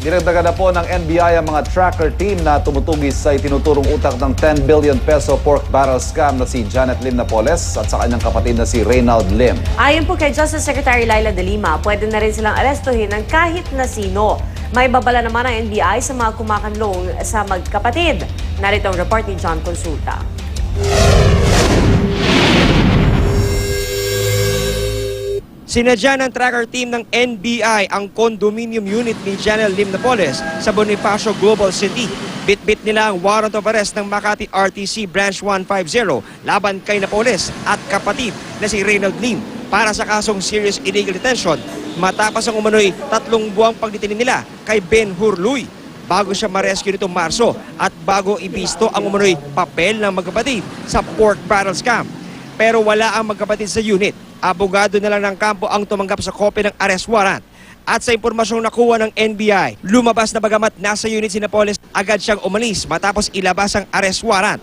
Dinagdagan na po ng NBI ang mga tracker team na tumutugis sa itinuturong utak ng 10 billion peso pork barrel scam na si Janet Lim Napoles at sa kanyang kapatid na si Reynald Lim. Ayon po kay Justice Secretary Laila De Lima, pwede na rin silang arestuhin ng kahit na sino. May babala naman ang NBI sa mga kumakanlong sa magkapatid. Narito ang report ni John Consulta. Sinadya ng tracker team ng NBI ang condominium unit ni Janet Lim Napoles sa Bonifacio Global City. Bit-bit nila ang warrant of arrest ng Makati RTC Branch 150 laban kay Napoles at kapatid na si Reynald Lim para sa kasong serious illegal detention matapos ang umano'y 3 buwang pagditin nila kay Ben Hurluy bago siya ma-rescue nitong Marso at bago ibisto ang umano'y papel ng magkapatid sa pork barrel scam. Pero wala ang magkapatid sa unit. Abogado na lang ng kampo ang tumanggap sa kopya ng arrest warrant. At sa impormasyong nakuha ng NBI, lumabas na bagamat nasa unit si Napoles, agad siyang umalis matapos ilabas ang arrest warrant.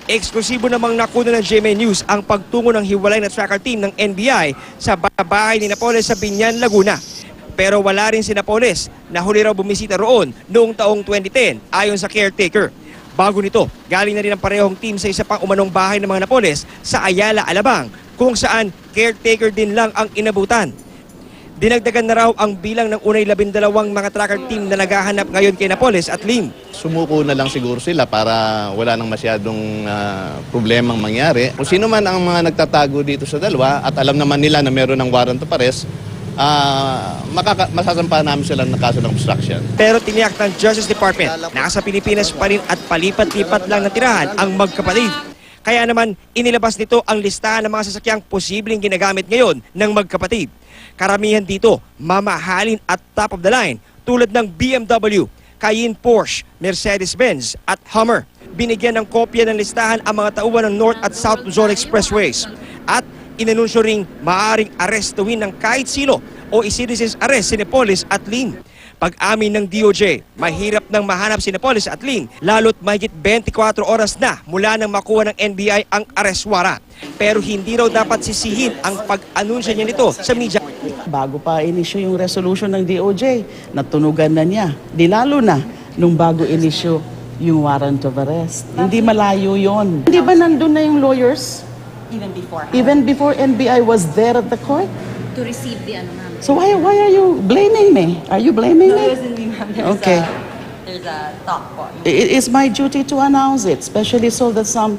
Eksklusibo namang nakuna ng GMA News ang pagtungo ng hiwalay na tracker team ng NBI sa bahay ni Napoles sa Binyan, Laguna. Pero wala rin si Napoles na huli raw bumisita roon noong taong 2010 ayon sa caretaker. Bago nito, galing na rin ang parehong team sa isa pang umanong bahay ng mga Napoles sa Ayala, Alabang, kung saan caretaker din lang ang inabutan. Dinagdagan na raw ang bilang ng unay 12 mga tracker team na naghahanap ngayon kay Napoles at Lim. Sumuko na lang siguro sila para wala nang masyadong problemang mangyari. Kung sino man ang mga nagtatago dito sa dalawa at alam naman nila na meron ng warrant of arrest, masasampa namin sila ng kaso ng obstruction. Pero tiniyak ng Justice Department na sa Pilipinas pa rin at palipat-lipat lang na tirahan ang magkapatid. Kaya naman inilabas nito ang listahan ng mga sasakyang posibleng ginagamit ngayon ng magkapatid. Karamihan dito mamahalin at top of the line tulad ng BMW, Cayenne, Porsche, Mercedes-Benz at Hummer. Binigyan ng kopya ng listahan ang mga tauhan ng North at South Luzon Expressways. At inanunsyo ring maaaring arestuhin ng kahit sino o i-citizens arrest si Napoles at Lim. Pag-amin ng DOJ, mahirap nang mahanap si Napoles at Lim lalo't mahigit 24 oras na mula nang makuha ng NBI ang arrest warrant. Pero hindi raw dapat sisihin ang pag-anunsyo niya nito sa media. Bago pa inisyo yung resolution ng DOJ, natunugan na niya. Di lalo na nung bago inisyo yung warrant of arrest. Hindi malayo yon. Hindi ba nandun na yung lawyers? Even before. Even before NBI was there at the court? To receive the ano, ma'am. So why are you blaming me? Are you blaming No, me? it wasn't me, ma'am. Okay. There's a talk po. It is my duty to announce it, especially so that some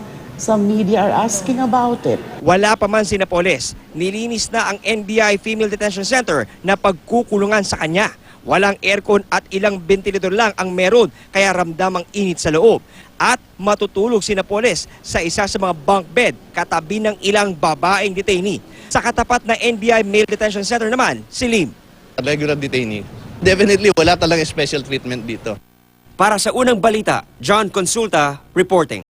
media are asking about it. Wala pa man si Napoles, nilinis na ang NBI Female Detention Center na pagkukulungan sa kanya. Walang aircon at ilang ventilador lang ang meron kaya ramdam ang init sa loob. At matutulog si Napoles sa isa sa mga bunk bed katabi ng ilang babaeng detainee. Sa katapat na NBI Male Detention Center naman, si Lim. Regular detainee. Definitely wala talagang special treatment dito. Para sa unang balita, John Consulta reporting.